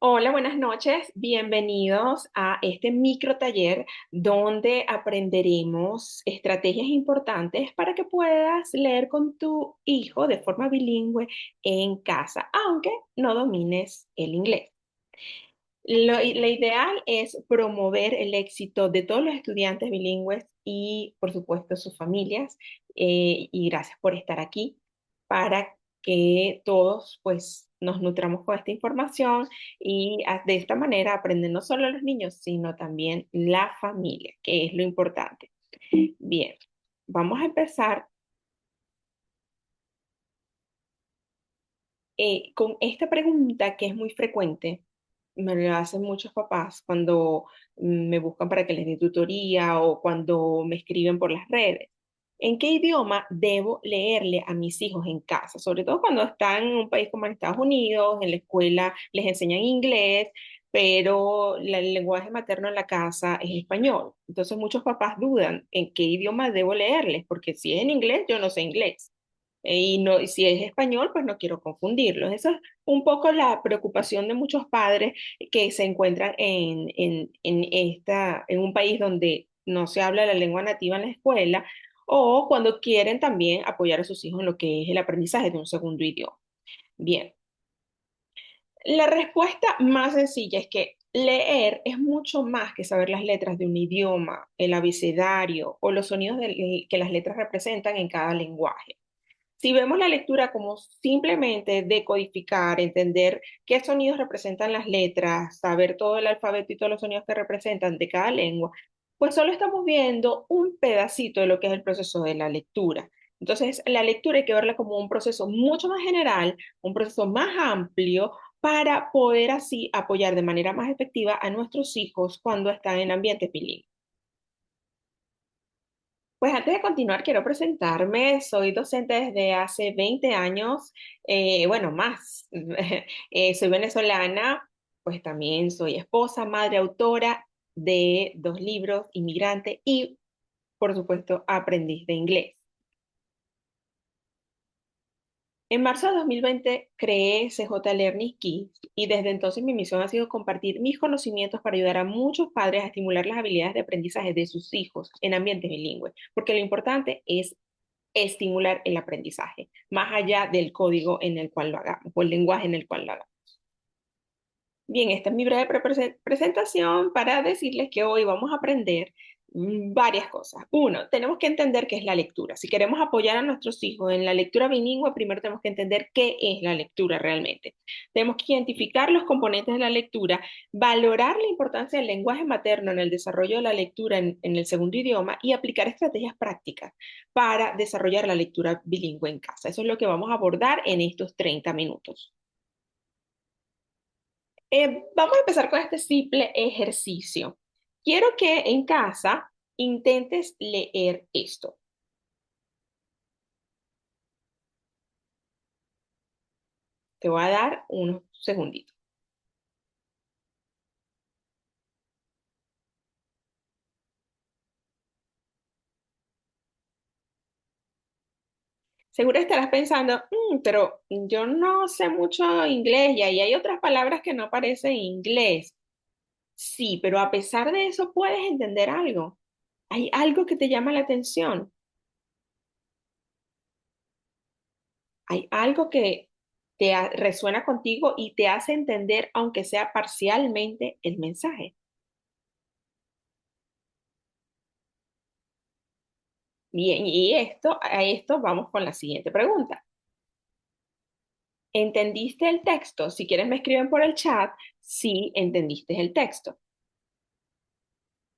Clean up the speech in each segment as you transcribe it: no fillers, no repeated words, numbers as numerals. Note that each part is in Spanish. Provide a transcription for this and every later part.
Hola, buenas noches. Bienvenidos a este micro taller donde aprenderemos estrategias importantes para que puedas leer con tu hijo de forma bilingüe en casa, aunque no domines el inglés. La ideal es promover el éxito de todos los estudiantes bilingües y, por supuesto, sus familias. Y gracias por estar aquí para que todos, pues, nos nutramos con esta información y de esta manera aprenden no solo los niños, sino también la familia, que es lo importante. Bien, vamos a empezar con esta pregunta que es muy frecuente. Me lo hacen muchos papás cuando me buscan para que les dé tutoría o cuando me escriben por las redes. ¿En qué idioma debo leerle a mis hijos en casa? Sobre todo cuando están en un país como en Estados Unidos, en la escuela les enseñan inglés, pero el lenguaje materno en la casa es español. Entonces muchos papás dudan en qué idioma debo leerles, porque si es en inglés, yo no sé inglés. Y no, y si es español, pues no quiero confundirlos. Esa es un poco la preocupación de muchos padres que se encuentran en un país donde no se habla la lengua nativa en la escuela o cuando quieren también apoyar a sus hijos en lo que es el aprendizaje de un segundo idioma. Bien, la respuesta más sencilla es que leer es mucho más que saber las letras de un idioma, el abecedario o los sonidos que las letras representan en cada lenguaje. Si vemos la lectura como simplemente decodificar, entender qué sonidos representan las letras, saber todo el alfabeto y todos los sonidos que representan de cada lengua, pues solo estamos viendo un pedacito de lo que es el proceso de la lectura. Entonces, la lectura hay que verla como un proceso mucho más general, un proceso más amplio para poder así apoyar de manera más efectiva a nuestros hijos cuando están en ambientes bilingües. Pues antes de continuar, quiero presentarme. Soy docente desde hace 20 años, bueno, más. Soy venezolana, pues también soy esposa, madre, autora de dos libros, inmigrante y, por supuesto, aprendiz de inglés. En marzo de 2020 creé CJ Learning Kids y desde entonces mi misión ha sido compartir mis conocimientos para ayudar a muchos padres a estimular las habilidades de aprendizaje de sus hijos en ambientes bilingües, porque lo importante es estimular el aprendizaje, más allá del código en el cual lo hagamos o el lenguaje en el cual lo hagamos. Bien, esta es mi breve presentación para decirles que hoy vamos a aprender varias cosas. Uno, tenemos que entender qué es la lectura. Si queremos apoyar a nuestros hijos en la lectura bilingüe, primero tenemos que entender qué es la lectura realmente. Tenemos que identificar los componentes de la lectura, valorar la importancia del lenguaje materno en el desarrollo de la lectura en el segundo idioma y aplicar estrategias prácticas para desarrollar la lectura bilingüe en casa. Eso es lo que vamos a abordar en estos 30 minutos. Vamos a empezar con este simple ejercicio. Quiero que en casa intentes leer esto. Te voy a dar unos segunditos. Seguro estarás pensando, pero yo no sé mucho inglés y ahí hay otras palabras que no parecen inglés. Sí, pero a pesar de eso puedes entender algo. Hay algo que te llama la atención. Hay algo que resuena contigo y te hace entender, aunque sea parcialmente, el mensaje. Bien, y a esto vamos con la siguiente pregunta. ¿Entendiste el texto? Si quieres me escriben por el chat si entendiste el texto.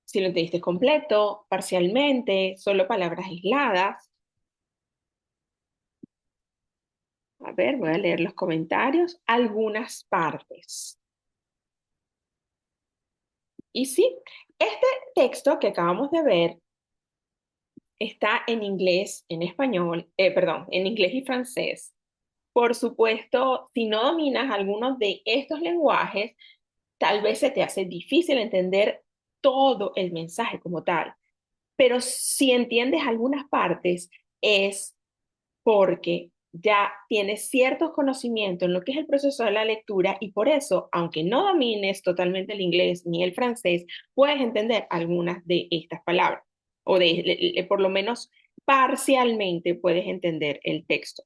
Si lo entendiste completo, parcialmente, solo palabras aisladas. A ver, voy a leer los comentarios. Algunas partes. Y sí, este texto que acabamos de ver está en inglés, en español, perdón, en inglés y francés. Por supuesto, si no dominas algunos de estos lenguajes, tal vez se te hace difícil entender todo el mensaje como tal, pero si entiendes algunas partes es porque ya tienes ciertos conocimientos en lo que es el proceso de la lectura y por eso, aunque no domines totalmente el inglés ni el francés, puedes entender algunas de estas palabras o por lo menos parcialmente puedes entender el texto.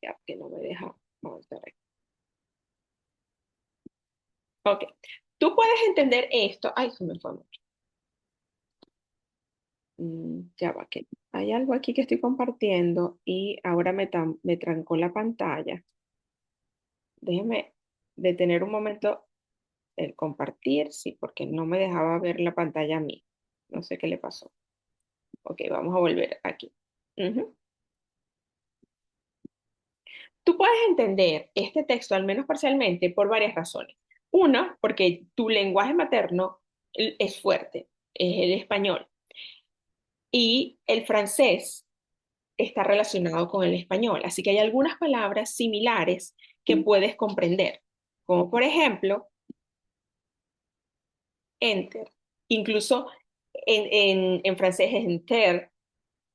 Ya que no me deja avanzar aquí. Ok, tú puedes entender esto. Ay, se me fue mucho. Ya va, que hay algo aquí que estoy compartiendo y ahora me trancó la pantalla. Déjeme detener un momento el compartir, sí, porque no me dejaba ver la pantalla a mí. No sé qué le pasó. Ok, vamos a volver aquí. Ujú. Tú puedes entender este texto, al menos parcialmente, por varias razones. Una, porque tu lenguaje materno es fuerte, es el español, y el francés está relacionado con el español. Así que hay algunas palabras similares que puedes comprender, como por ejemplo, enter. Incluso en francés es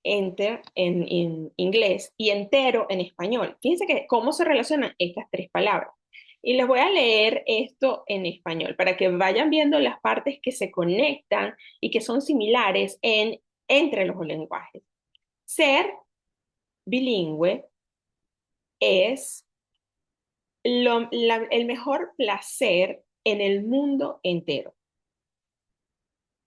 enter en inglés y entero en español. Fíjense que cómo se relacionan estas tres palabras. Y les voy a leer esto en español para que vayan viendo las partes que se conectan y que son similares entre los lenguajes. Ser bilingüe es el mejor placer en el mundo entero.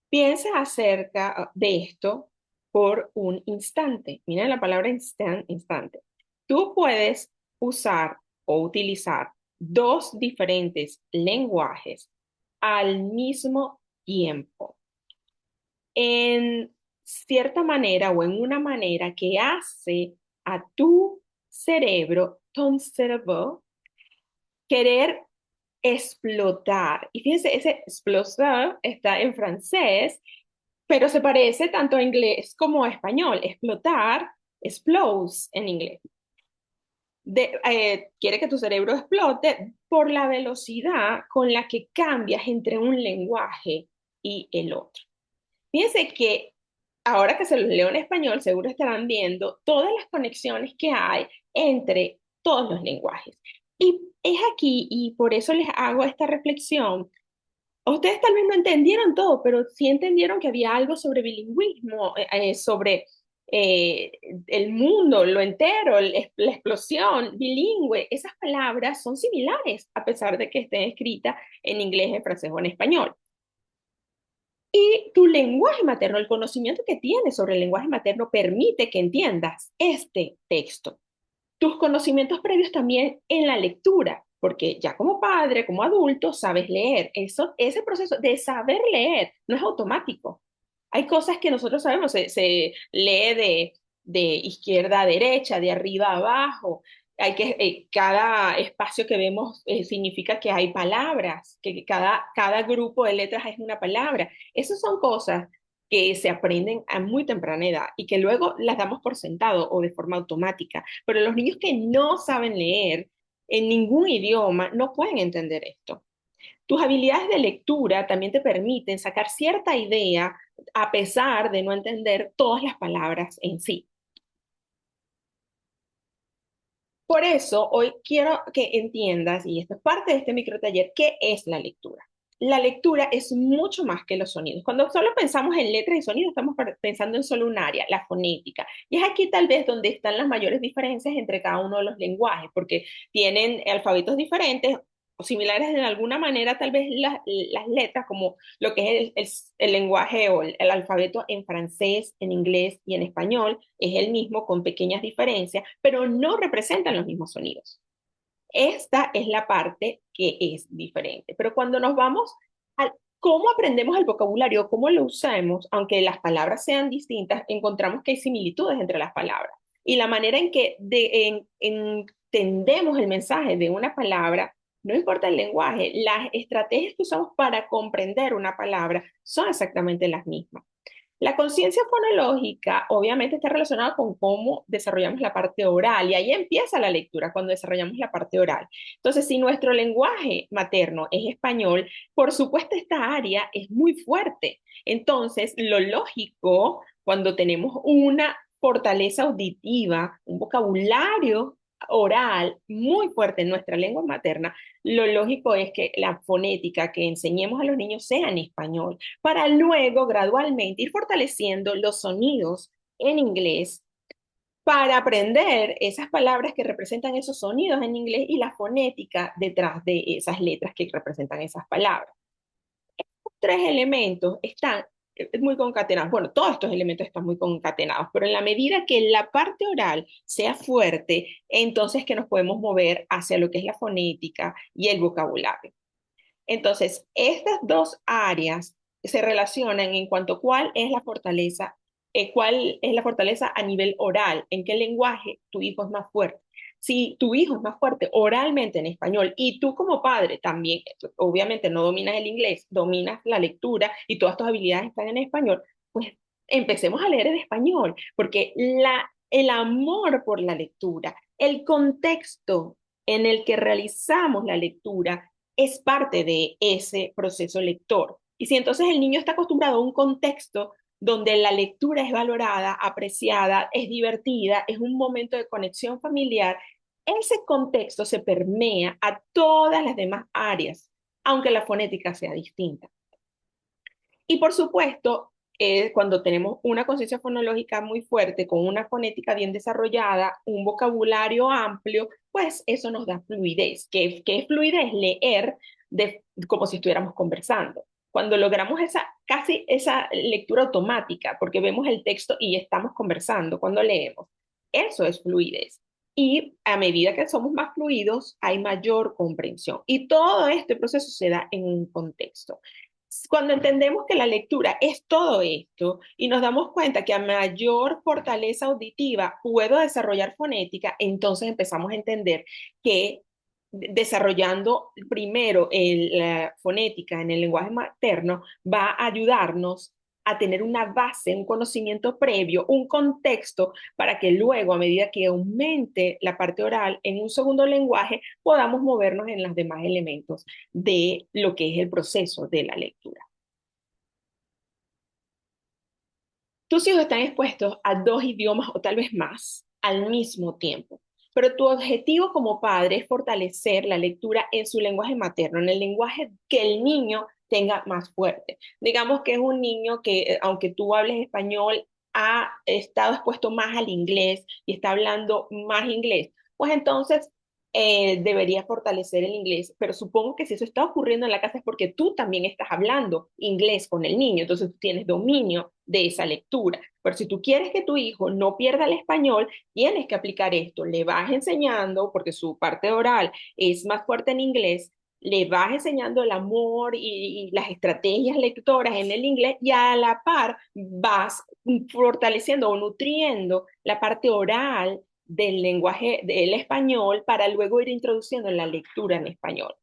Piensa acerca de esto por un instante. Mira la palabra instante. Tú puedes usar o utilizar dos diferentes lenguajes al mismo tiempo, en cierta manera o en una manera que hace a tu cerebro, ton cerveau, querer explotar. Y fíjense, ese explotar está en francés, pero se parece tanto a inglés como a español. Explotar, explodes en inglés. Quiere que tu cerebro explote por la velocidad con la que cambias entre un lenguaje y el otro. Fíjense que ahora que se los leo en español, seguro estarán viendo todas las conexiones que hay entre todos los lenguajes. Y es aquí, y por eso les hago esta reflexión. Ustedes tal vez no entendieron todo, pero sí entendieron que había algo sobre bilingüismo, sobre eh, el mundo, lo entero, la explosión, bilingüe. Esas palabras son similares, a pesar de que estén escritas en inglés, en francés o en español. Y tu lenguaje materno, el conocimiento que tienes sobre el lenguaje materno permite que entiendas este texto. Tus conocimientos previos también en la lectura, porque ya como padre, como adulto, sabes leer. Ese proceso de saber leer no es automático. Hay cosas que nosotros sabemos, se lee de izquierda a derecha, de arriba a abajo. Cada espacio que vemos significa que hay palabras, que cada grupo de letras es una palabra. Esas son cosas que se aprenden a muy temprana edad y que luego las damos por sentado o de forma automática. Pero los niños que no saben leer en ningún idioma no pueden entender esto. Tus habilidades de lectura también te permiten sacar cierta idea a pesar de no entender todas las palabras en sí. Por eso, hoy quiero que entiendas, y esto es parte de este microtaller, qué es la lectura. La lectura es mucho más que los sonidos. Cuando solo pensamos en letras y sonidos, estamos pensando en solo un área, la fonética. Y es aquí tal vez donde están las mayores diferencias entre cada uno de los lenguajes, porque tienen alfabetos diferentes o similares en alguna manera, tal vez las letras, como lo que es el lenguaje o el alfabeto en francés, en inglés y en español, es el mismo con pequeñas diferencias, pero no representan los mismos sonidos. Esta es la parte que es diferente. Pero cuando nos vamos a cómo aprendemos el vocabulario, cómo lo usamos, aunque las palabras sean distintas, encontramos que hay similitudes entre las palabras. Y la manera en que entendemos el mensaje de una palabra, no importa el lenguaje, las estrategias que usamos para comprender una palabra son exactamente las mismas. La conciencia fonológica obviamente está relacionada con cómo desarrollamos la parte oral y ahí empieza la lectura cuando desarrollamos la parte oral. Entonces, si nuestro lenguaje materno es español, por supuesto esta área es muy fuerte. Entonces, lo lógico cuando tenemos una fortaleza auditiva, un vocabulario oral muy fuerte en nuestra lengua materna, lo lógico es que la fonética que enseñemos a los niños sea en español, para luego gradualmente ir fortaleciendo los sonidos en inglés para aprender esas palabras que representan esos sonidos en inglés y la fonética detrás de esas letras que representan esas palabras. Tres elementos están muy concatenados. Bueno, todos estos elementos están muy concatenados, pero en la medida que la parte oral sea fuerte, entonces que nos podemos mover hacia lo que es la fonética y el vocabulario. Entonces, estas dos áreas se relacionan en cuanto a cuál es la fortaleza a nivel oral, en qué lenguaje tu hijo es más fuerte. Si tu hijo es más fuerte oralmente en español y tú como padre también, obviamente no dominas el inglés, dominas la lectura y todas tus habilidades están en español, pues empecemos a leer en español, porque el amor por la lectura, el contexto en el que realizamos la lectura, es parte de ese proceso lector. Y si entonces el niño está acostumbrado a un contexto donde la lectura es valorada, apreciada, es divertida, es un momento de conexión familiar, ese contexto se permea a todas las demás áreas, aunque la fonética sea distinta. Y por supuesto, cuando tenemos una conciencia fonológica muy fuerte, con una fonética bien desarrollada, un vocabulario amplio, pues eso nos da fluidez. ¿Qué es fluidez? Leer como si estuviéramos conversando. Cuando logramos casi esa lectura automática, porque vemos el texto y estamos conversando cuando leemos, eso es fluidez. Y a medida que somos más fluidos, hay mayor comprensión. Y todo este proceso se da en un contexto. Cuando entendemos que la lectura es todo esto y nos damos cuenta que a mayor fortaleza auditiva puedo desarrollar fonética, entonces empezamos a entender que desarrollando primero la fonética en el lenguaje materno va a ayudarnos a tener una base, un conocimiento previo, un contexto para que luego, a medida que aumente la parte oral en un segundo lenguaje, podamos movernos en los demás elementos de lo que es el proceso de la lectura. Tus hijos están expuestos a dos idiomas o tal vez más al mismo tiempo, pero tu objetivo como padre es fortalecer la lectura en su lenguaje materno, en el lenguaje que el niño tenga más fuerte. Digamos que es un niño que, aunque tú hables español, ha estado expuesto más al inglés y está hablando más inglés. Pues entonces debería fortalecer el inglés, pero supongo que si eso está ocurriendo en la casa es porque tú también estás hablando inglés con el niño, entonces tú tienes dominio de esa lectura. Pero si tú quieres que tu hijo no pierda el español, tienes que aplicar esto. Le vas enseñando, porque su parte oral es más fuerte en inglés, le vas enseñando el amor y las estrategias lectoras en el inglés y a la par vas fortaleciendo o nutriendo la parte oral del lenguaje del español para luego ir introduciendo la lectura en español.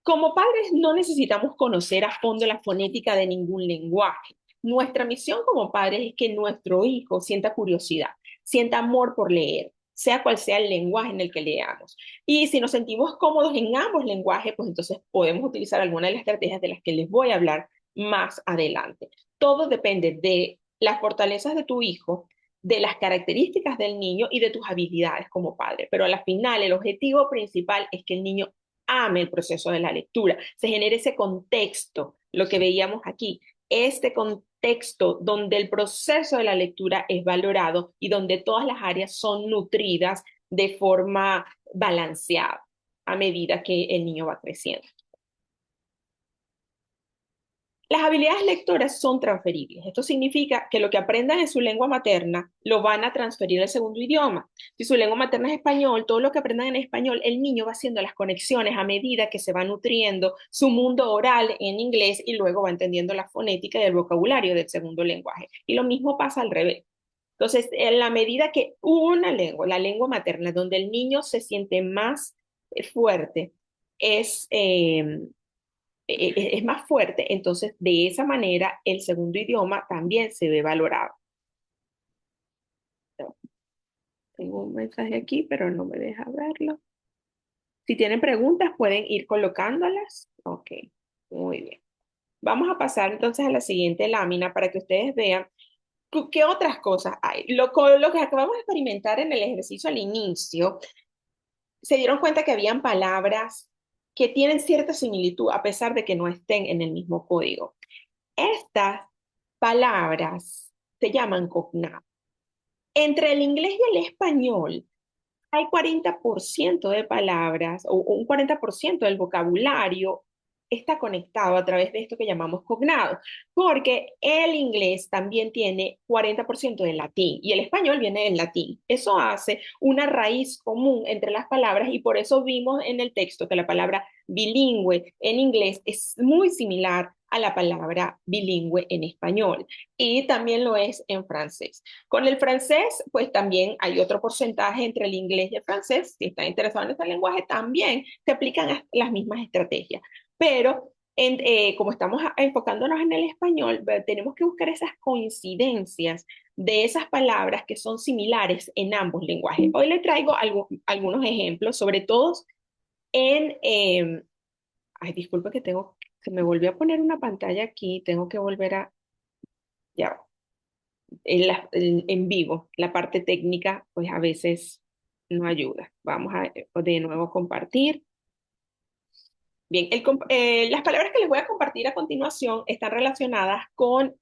Como padres no necesitamos conocer a fondo la fonética de ningún lenguaje. Nuestra misión como padres es que nuestro hijo sienta curiosidad, sienta amor por leer, sea cual sea el lenguaje en el que leamos. Y si nos sentimos cómodos en ambos lenguajes, pues entonces podemos utilizar alguna de las estrategias de las que les voy a hablar más adelante. Todo depende de las fortalezas de tu hijo, de las características del niño y de tus habilidades como padre. Pero al final el objetivo principal es que el niño ame el proceso de la lectura, se genere ese contexto, lo que veíamos aquí, este contexto donde el proceso de la lectura es valorado y donde todas las áreas son nutridas de forma balanceada a medida que el niño va creciendo. Las habilidades lectoras son transferibles. Esto significa que lo que aprendan en su lengua materna lo van a transferir al segundo idioma. Si su lengua materna es español, todo lo que aprendan en español, el niño va haciendo las conexiones a medida que se va nutriendo su mundo oral en inglés y luego va entendiendo la fonética y el vocabulario del segundo lenguaje. Y lo mismo pasa al revés. Entonces, en la medida que una lengua, la lengua materna, donde el niño se siente más fuerte, es... es más fuerte, entonces de esa manera el segundo idioma también se ve valorado. Tengo un mensaje aquí, pero no me deja verlo. Si tienen preguntas, pueden ir colocándolas. Ok, muy bien. Vamos a pasar entonces a la siguiente lámina para que ustedes vean ¿Qué otras cosas hay? Lo que acabamos de experimentar en el ejercicio al inicio, se dieron cuenta que habían palabras que tienen cierta similitud a pesar de que no estén en el mismo código. Estas palabras se llaman cognados. Entre el inglés y el español hay 40% de palabras o un 40% del vocabulario está conectado a través de esto que llamamos cognados, porque el inglés también tiene 40% del latín y el español viene del latín. Eso hace una raíz común entre las palabras y por eso vimos en el texto que la palabra bilingüe en inglés es muy similar a la palabra bilingüe en español y también lo es en francés. Con el francés, pues también hay otro porcentaje entre el inglés y el francés. Si están interesados en este lenguaje, también se aplican las mismas estrategias. Pero como estamos enfocándonos en el español, tenemos que buscar esas coincidencias de esas palabras que son similares en ambos lenguajes. Hoy les traigo algunos ejemplos, sobre todo en... ay, disculpe que se me volvió a poner una pantalla aquí, tengo que volver a... Ya, en vivo. La parte técnica, pues a veces no ayuda. Vamos a de nuevo compartir. Bien, las palabras que les voy a compartir a continuación están relacionadas con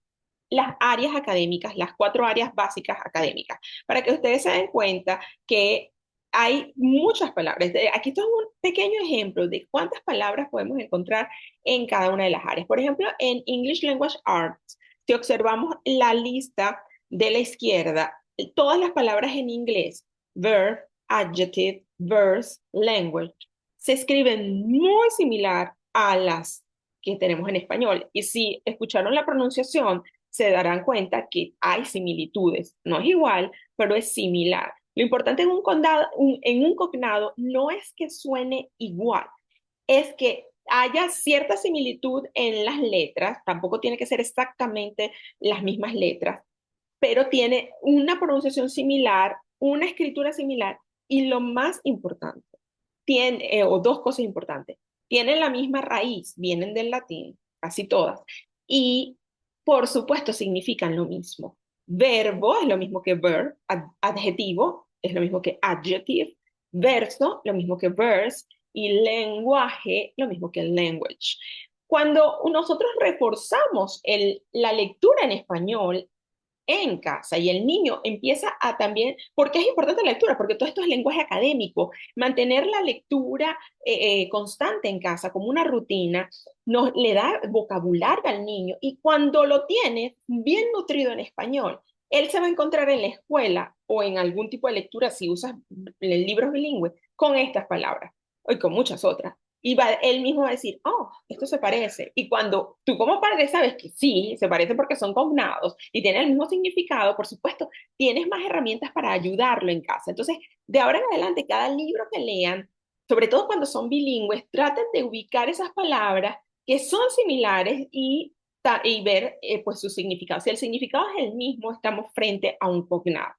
las áreas académicas, las 4 áreas básicas académicas, para que ustedes se den cuenta que hay muchas palabras. Aquí esto es un pequeño ejemplo de cuántas palabras podemos encontrar en cada una de las áreas. Por ejemplo, en English Language Arts, si observamos la lista de la izquierda, todas las palabras en inglés, verb, adjective, verse, language, se escriben muy similar a las que tenemos en español. Y si escucharon la pronunciación, se darán cuenta que hay similitudes. No es igual, pero es similar. Lo importante en un cognado no es que suene igual, es que haya cierta similitud en las letras, tampoco tiene que ser exactamente las mismas letras, pero tiene una pronunciación similar, una escritura similar y lo más importante, o dos cosas importantes, tienen la misma raíz, vienen del latín, casi todas, y por supuesto significan lo mismo. Verbo es lo mismo que verb, adjetivo es lo mismo que adjective, verso lo mismo que verse y lenguaje lo mismo que language. Cuando nosotros reforzamos la lectura en español, en casa y el niño empieza a también, porque es importante la lectura, porque todo esto es lenguaje académico, mantener la lectura constante en casa como una rutina le da vocabulario al niño y cuando lo tiene bien nutrido en español, él se va a encontrar en la escuela o en algún tipo de lectura si usas libros bilingües con estas palabras y con muchas otras. Y él mismo va a decir, oh, esto se parece. Y cuando tú como padre sabes que sí, se parece porque son cognados y tienen el mismo significado, por supuesto, tienes más herramientas para ayudarlo en casa. Entonces, de ahora en adelante, cada libro que lean, sobre todo cuando son bilingües, traten de ubicar esas palabras que son similares y ver pues su significado. Si el significado es el mismo, estamos frente a un cognado.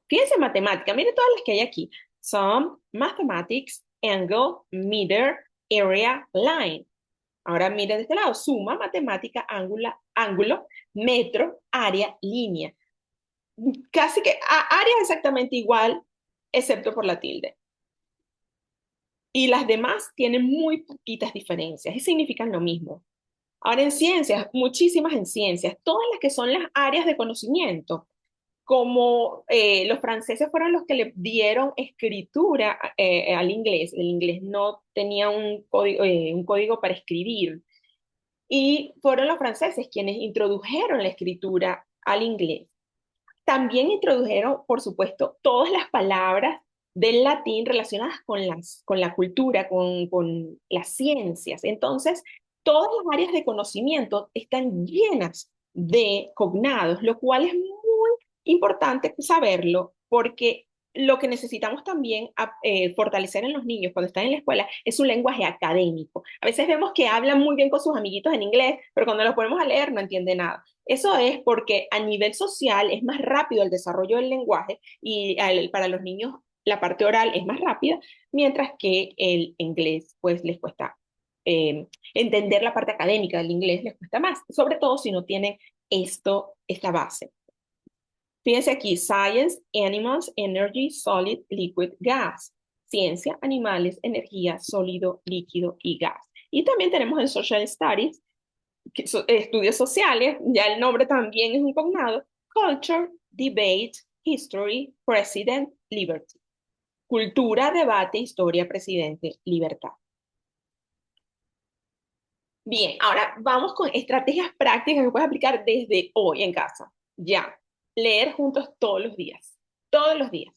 Fíjense en matemática, miren todas las que hay aquí. Sum, mathematics, angle, meter, area, line. Ahora miren de este lado, suma, matemática, ángulo, metro, área, línea. Casi que área exactamente igual, excepto por la tilde. Y las demás tienen muy poquitas diferencias y significan lo mismo. Ahora en ciencias, muchísimas en ciencias, todas las que son las áreas de conocimiento, como los franceses fueron los que le dieron escritura al inglés, el inglés no tenía un código para escribir, y fueron los franceses quienes introdujeron la escritura al inglés. También introdujeron, por supuesto, todas las palabras del latín relacionadas con la cultura, con las ciencias. Entonces, todas las áreas de conocimiento están llenas de cognados, lo cual es muy importante saberlo porque lo que necesitamos también fortalecer en los niños cuando están en la escuela es un lenguaje académico. A veces vemos que hablan muy bien con sus amiguitos en inglés, pero cuando los ponemos a leer no entiende nada. Eso es porque a nivel social es más rápido el desarrollo del lenguaje y para los niños la parte oral es más rápida, mientras que el inglés pues les cuesta entender la parte académica del inglés, les cuesta más, sobre todo si no tienen esta base. Fíjense aquí, Science, Animals, Energy, Solid, Liquid, Gas. Ciencia, animales, energía, sólido, líquido y gas. Y también tenemos en Social Studies, estudios sociales, ya el nombre también es un cognado, Culture, Debate, History, President, Liberty. Cultura, debate, historia, presidente, libertad. Bien, ahora vamos con estrategias prácticas que puedes aplicar desde hoy en casa. Ya, leer juntos todos los días. Todos los días.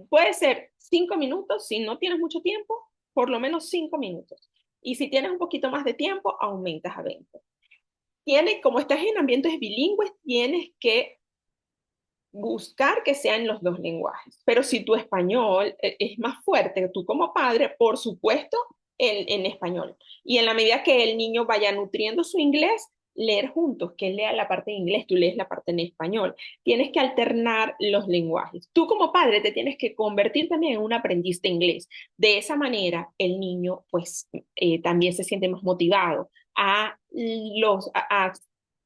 Puede ser 5 minutos, si no tienes mucho tiempo, por lo menos 5 minutos. Y si tienes un poquito más de tiempo, aumentas a 20. Como estás en ambientes bilingües, tienes que buscar que sea en los dos lenguajes. Pero si tu español es más fuerte, tú como padre, por supuesto, en español. Y en la medida que el niño vaya nutriendo su inglés, leer juntos, que él lea la parte en inglés, tú lees la parte en español. Tienes que alternar los lenguajes. Tú como padre te tienes que convertir también en un aprendiz de inglés. De esa manera, el niño pues también se siente más motivado a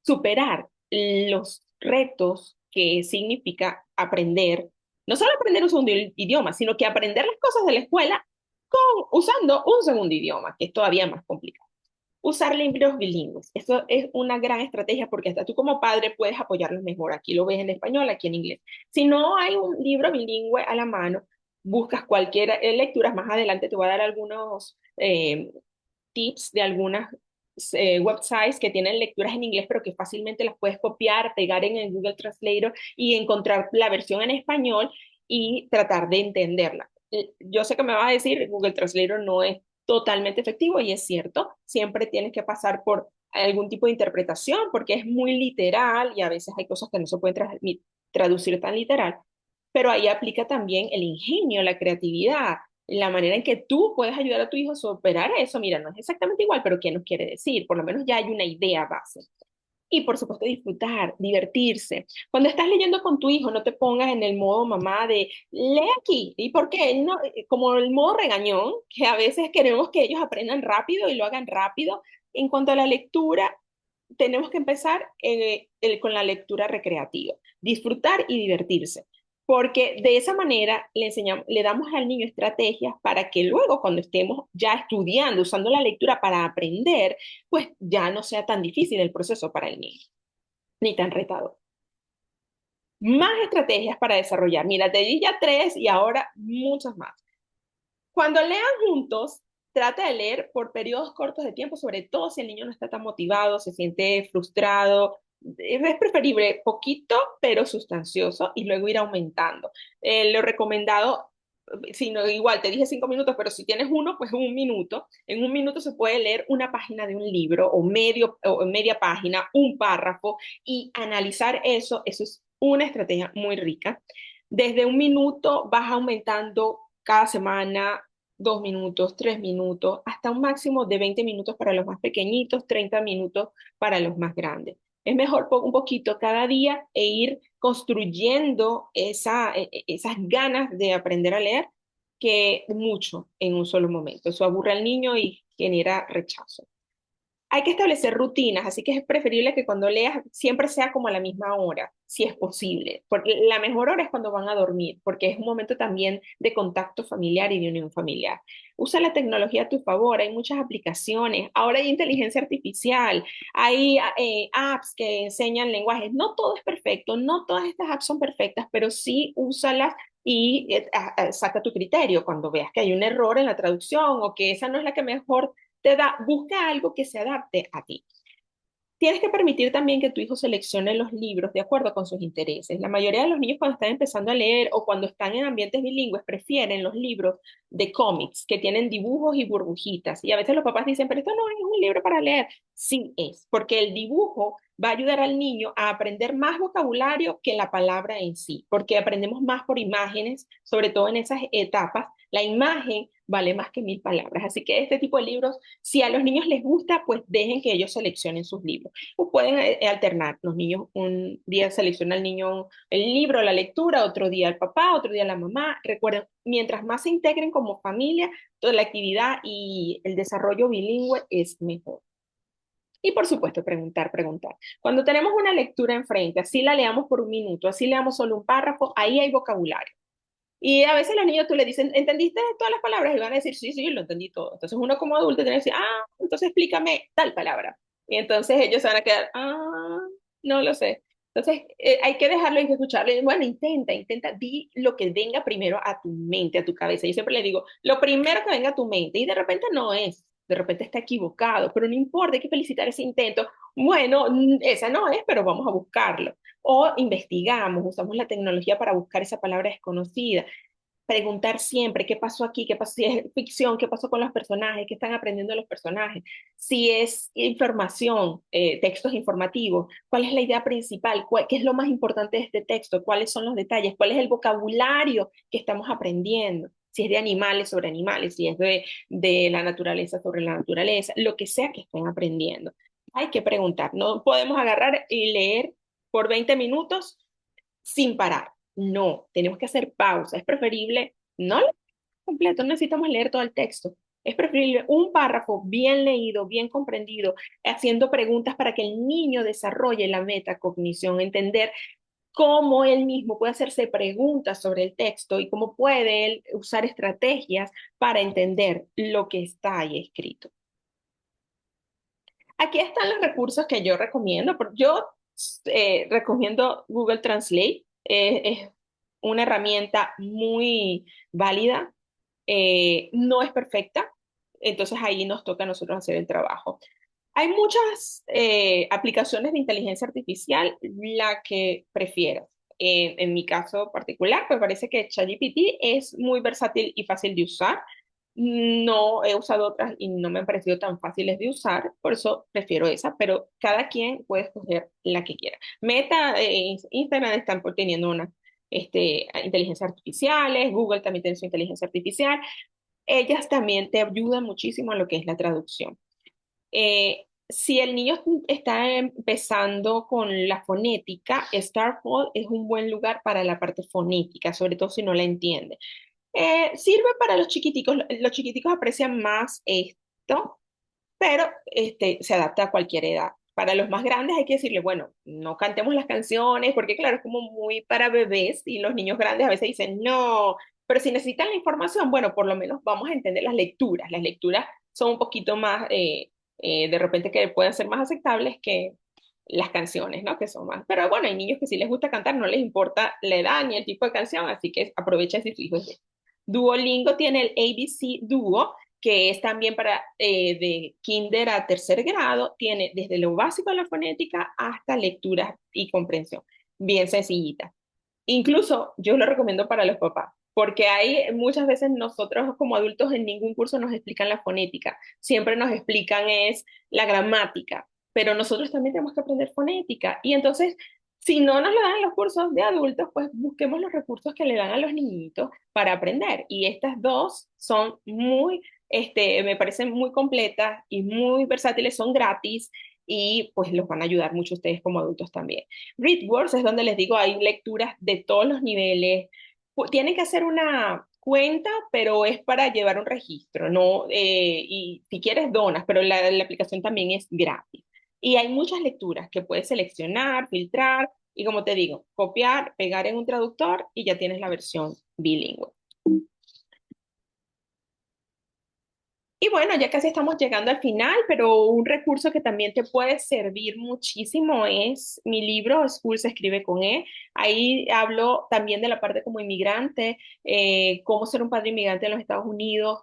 superar los retos que significa aprender, no solo aprender un segundo idioma, sino que aprender las cosas de la escuela usando un segundo idioma, que es todavía más complicado. Usar libros bilingües. Eso es una gran estrategia porque hasta tú como padre puedes apoyarlos mejor. Aquí lo ves en español, aquí en inglés. Si no hay un libro bilingüe a la mano, buscas cualquier lectura. Más adelante te voy a dar algunos tips de algunas websites que tienen lecturas en inglés, pero que fácilmente las puedes copiar, pegar en el Google Translator y encontrar la versión en español y tratar de entenderla. Yo sé que me vas a decir, Google Translator no es totalmente efectivo y es cierto, siempre tienes que pasar por algún tipo de interpretación porque es muy literal y a veces hay cosas que no se pueden traducir tan literal, pero ahí aplica también el ingenio, la creatividad, la manera en que tú puedes ayudar a tu hijo a superar eso. Mira, no es exactamente igual, pero ¿qué nos quiere decir? Por lo menos ya hay una idea base. Y por supuesto disfrutar, divertirse. Cuando estás leyendo con tu hijo, no te pongas en el modo mamá de lee aquí. ¿Y por qué? No, como el modo regañón, que a veces queremos que ellos aprendan rápido y lo hagan rápido. En cuanto a la lectura, tenemos que empezar con la lectura recreativa, disfrutar y divertirse, porque de esa manera le damos al niño estrategias para que luego cuando estemos ya estudiando, usando la lectura para aprender, pues ya no sea tan difícil el proceso para el niño, ni tan retador. Más estrategias para desarrollar. Mira, te di ya tres y ahora muchas más. Cuando lean juntos, trata de leer por periodos cortos de tiempo, sobre todo si el niño no está tan motivado, se siente frustrado. Es preferible poquito, pero sustancioso, y luego ir aumentando. Lo recomendado, si no, igual te dije 5 minutos, pero si tienes uno, pues 1 minuto. En 1 minuto se puede leer una página de un libro o media página, un párrafo, y analizar eso. Eso es una estrategia muy rica. Desde 1 minuto vas aumentando cada semana 2 minutos, 3 minutos, hasta un máximo de 20 minutos para los más pequeñitos, 30 minutos para los más grandes. Es mejor un poquito cada día e ir construyendo esas ganas de aprender a leer que mucho en un solo momento. Eso aburre al niño y genera rechazo. Hay que establecer rutinas, así que es preferible que cuando leas siempre sea como a la misma hora, si es posible. Porque la mejor hora es cuando van a dormir, porque es un momento también de contacto familiar y de unión familiar. Usa la tecnología a tu favor, hay muchas aplicaciones, ahora hay inteligencia artificial, hay apps que enseñan lenguajes. No todo es perfecto, no todas estas apps son perfectas, pero sí úsalas y saca tu criterio cuando veas que hay un error en la traducción o que esa no es la que mejor busca algo que se adapte a ti. Tienes que permitir también que tu hijo seleccione los libros de acuerdo con sus intereses. La mayoría de los niños cuando están empezando a leer o cuando están en ambientes bilingües prefieren los libros de cómics que tienen dibujos y burbujitas. Y a veces los papás dicen, pero esto no es un libro para leer. Sí es, porque el dibujo va a ayudar al niño a aprender más vocabulario que la palabra en sí, porque aprendemos más por imágenes, sobre todo en esas etapas. La imagen vale más que 1.000 palabras. Así que este tipo de libros, si a los niños les gusta, pues dejen que ellos seleccionen sus libros. O pueden alternar. Los niños, un día selecciona el niño el libro, la lectura, otro día el papá, otro día la mamá. Recuerden, mientras más se integren como familia, toda la actividad y el desarrollo bilingüe es mejor. Y por supuesto, preguntar, preguntar. Cuando tenemos una lectura enfrente, así la leamos por un minuto, así leamos solo un párrafo, ahí hay vocabulario. Y a veces los niños tú le dicen, ¿entendiste todas las palabras? Y van a decir, sí, sí, lo entendí todo. Entonces uno como adulto tiene que decir, ah, entonces explícame tal palabra. Y entonces ellos se van a quedar, ah, no lo sé. Entonces hay que dejarlo y escucharlo. Y, bueno, intenta, intenta, di lo que venga primero a tu mente, a tu cabeza. Yo siempre le digo, lo primero que venga a tu mente. Y de repente no es, de repente está equivocado, pero no importa, hay que felicitar ese intento. Bueno, esa no es, pero vamos a buscarlo. O investigamos, usamos la tecnología para buscar esa palabra desconocida. Preguntar siempre qué pasó aquí, qué pasó, si es ficción, qué pasó con los personajes, qué están aprendiendo los personajes, si es información, textos informativos, cuál es la idea principal, qué es lo más importante de este texto, cuáles son los detalles, cuál es el vocabulario que estamos aprendiendo, si es de animales sobre animales, si es de la naturaleza sobre la naturaleza, lo que sea que estén aprendiendo. Hay que preguntar, no podemos agarrar y leer por 20 minutos sin parar. No, tenemos que hacer pausa. Es preferible, no leer completo, no necesitamos leer todo el texto. Es preferible un párrafo bien leído, bien comprendido, haciendo preguntas para que el niño desarrolle la metacognición, entender cómo él mismo puede hacerse preguntas sobre el texto y cómo puede él usar estrategias para entender lo que está ahí escrito. Aquí están los recursos que yo recomiendo. Yo recomiendo Google Translate. Es una herramienta muy válida. No es perfecta, entonces ahí nos toca a nosotros hacer el trabajo. Hay muchas aplicaciones de inteligencia artificial, la que prefieras. En mi caso particular, me parece que ChatGPT es muy versátil y fácil de usar. No he usado otras y no me han parecido tan fáciles de usar, por eso prefiero esa, pero cada quien puede escoger la que quiera. Meta, Instagram están teniendo una inteligencia artificiales, Google también tiene su inteligencia artificial. Ellas también te ayudan muchísimo en lo que es la traducción. Si el niño está empezando con la fonética, Starfall es un buen lugar para la parte fonética, sobre todo si no la entiende. Sirve para los chiquiticos aprecian más esto, pero se adapta a cualquier edad. Para los más grandes hay que decirle, bueno, no cantemos las canciones, porque claro, es como muy para bebés y los niños grandes a veces dicen, no, pero si necesitan la información, bueno, por lo menos vamos a entender las lecturas. Las lecturas son un poquito más, de repente que pueden ser más aceptables que las canciones, ¿no? Que son más. Pero bueno, hay niños que sí les gusta cantar, no les importa la edad ni el tipo de canción, así que aprovecha si tu hijo es. Duolingo tiene el ABC Duo, que es también para de kinder a tercer grado, tiene desde lo básico de la fonética hasta lectura y comprensión, bien sencillita. Incluso yo lo recomiendo para los papás, porque hay muchas veces nosotros como adultos en ningún curso nos explican la fonética, siempre nos explican es la gramática, pero nosotros también tenemos que aprender fonética. Y entonces, si no nos lo dan en los cursos de adultos, pues busquemos los recursos que le dan a los niñitos para aprender. Y estas dos son muy, me parecen muy completas y muy versátiles, son gratis y pues los van a ayudar mucho ustedes como adultos también. Readwords es donde les digo, hay lecturas de todos los niveles. Tienen que hacer una cuenta, pero es para llevar un registro, ¿no? Y si quieres donas, pero la aplicación también es gratis. Y hay muchas lecturas que puedes seleccionar, filtrar y como te digo, copiar, pegar en un traductor y ya tienes la versión bilingüe. Y bueno, ya casi estamos llegando al final, pero un recurso que también te puede servir muchísimo es mi libro, School se escribe con E. Ahí hablo también de la parte como inmigrante, cómo ser un padre inmigrante en los Estados Unidos,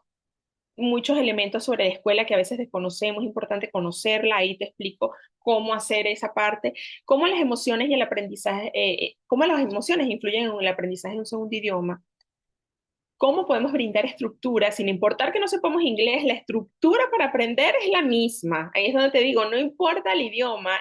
muchos elementos sobre la escuela que a veces desconocemos, es importante conocerla, ahí te explico cómo hacer esa parte, cómo las emociones y el aprendizaje, cómo las emociones influyen en el aprendizaje de un segundo idioma. ¿Cómo podemos brindar estructura sin importar que no sepamos inglés? La estructura para aprender es la misma. Ahí es donde te digo, no importa el idioma,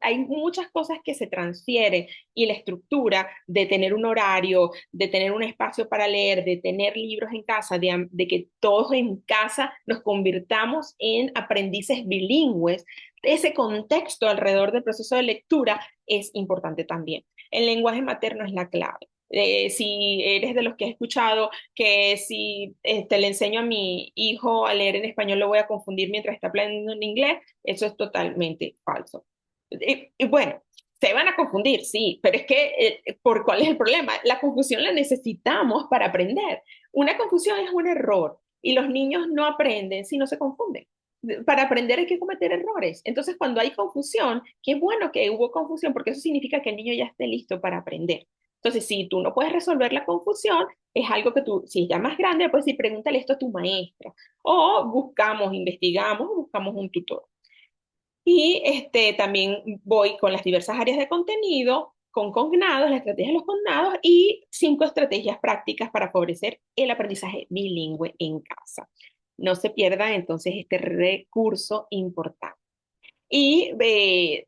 hay muchas cosas que se transfieren y la estructura de tener un horario, de tener un espacio para leer, de tener libros en casa, de que todos en casa nos convirtamos en aprendices bilingües. Ese contexto alrededor del proceso de lectura es importante también. El lenguaje materno es la clave. Si eres de los que he escuchado que si le enseño a mi hijo a leer en español lo voy a confundir mientras está aprendiendo en inglés, eso es totalmente falso. Y bueno, se van a confundir, sí, pero es que, ¿por cuál es el problema? La confusión la necesitamos para aprender. Una confusión es un error y los niños no aprenden si no se confunden. Para aprender hay que cometer errores. Entonces, cuando hay confusión, qué bueno que hubo confusión porque eso significa que el niño ya esté listo para aprender. Entonces, si tú no puedes resolver la confusión, es algo que tú, si es ya más grande, pues sí, pregúntale esto a tu maestra. O buscamos, investigamos, buscamos un tutor. Y también voy con las diversas áreas de contenido, con cognados, la estrategia de los cognados y 5 estrategias prácticas para favorecer el aprendizaje bilingüe en casa. No se pierdan entonces este recurso importante. Y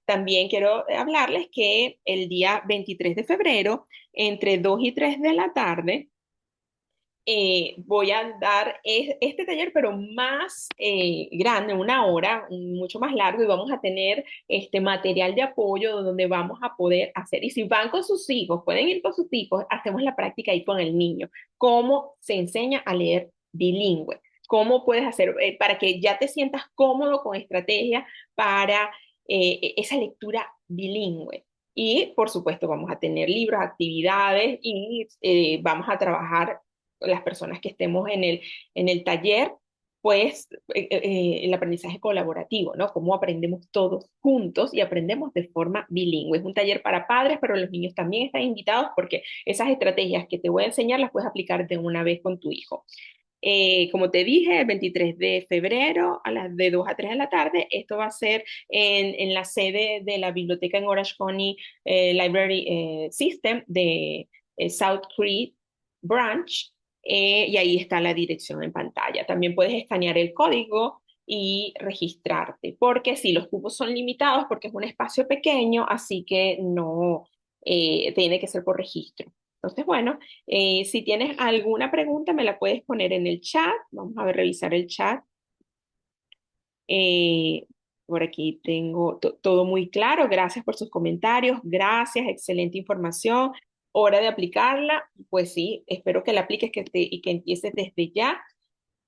también quiero hablarles que el día 23 de febrero, entre 2 y 3 de la tarde, voy a dar este taller, pero más grande, 1 hora, mucho más largo, y vamos a tener este material de apoyo donde vamos a poder hacer, y si van con sus hijos, pueden ir con sus hijos, hacemos la práctica ahí con el niño, cómo se enseña a leer bilingüe, cómo puedes hacer para que ya te sientas cómodo con estrategias para esa lectura bilingüe. Y por supuesto vamos a tener libros, actividades y vamos a trabajar las personas que estemos en el taller, pues el aprendizaje colaborativo, ¿no? Cómo aprendemos todos juntos y aprendemos de forma bilingüe. Es un taller para padres, pero los niños también están invitados porque esas estrategias que te voy a enseñar las puedes aplicar de una vez con tu hijo. Como te dije, el 23 de febrero a las de 2 a 3 de la tarde, esto va a ser en la sede de la biblioteca en Orange County Library System de South Creek Branch, y ahí está la dirección en pantalla. También puedes escanear el código y registrarte, porque si los cupos son limitados, porque es un espacio pequeño, así que no tiene que ser por registro. Entonces, bueno, si tienes alguna pregunta, me la puedes poner en el chat. Vamos a ver, revisar el chat. Eh, por aquí tengo todo muy claro. Gracias por sus comentarios. Gracias, excelente información. Hora de aplicarla. Pues sí, espero que la apliques y que empieces desde ya.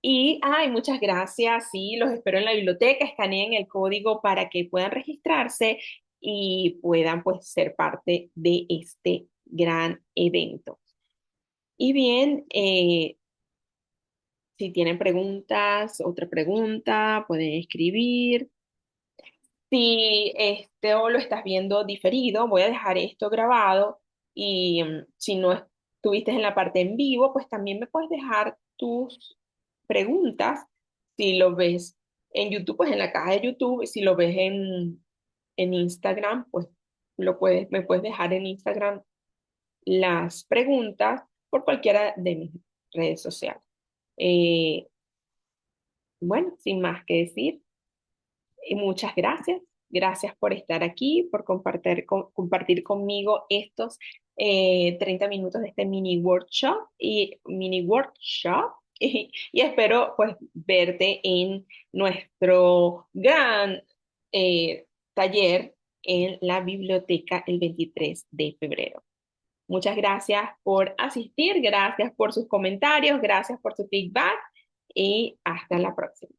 Y, ay, muchas gracias. Sí, los espero en la biblioteca. Escaneen el código para que puedan registrarse y puedan, pues, ser parte de este gran evento. Y bien, si tienen preguntas, otra pregunta, pueden escribir. Si o lo estás viendo diferido, voy a dejar esto grabado y si no estuviste en la parte en vivo, pues también me puedes dejar tus preguntas. Si lo ves en YouTube, pues en la caja de YouTube. Si lo ves en Instagram, pues me puedes dejar en Instagram las preguntas por cualquiera de mis redes sociales. Eh, bueno, sin más que decir, muchas gracias. Gracias por estar aquí, por compartir conmigo estos 30 minutos de este mini workshop y espero pues verte en nuestro gran taller en la biblioteca el 23 de febrero. Muchas gracias por asistir, gracias por sus comentarios, gracias por su feedback y hasta la próxima.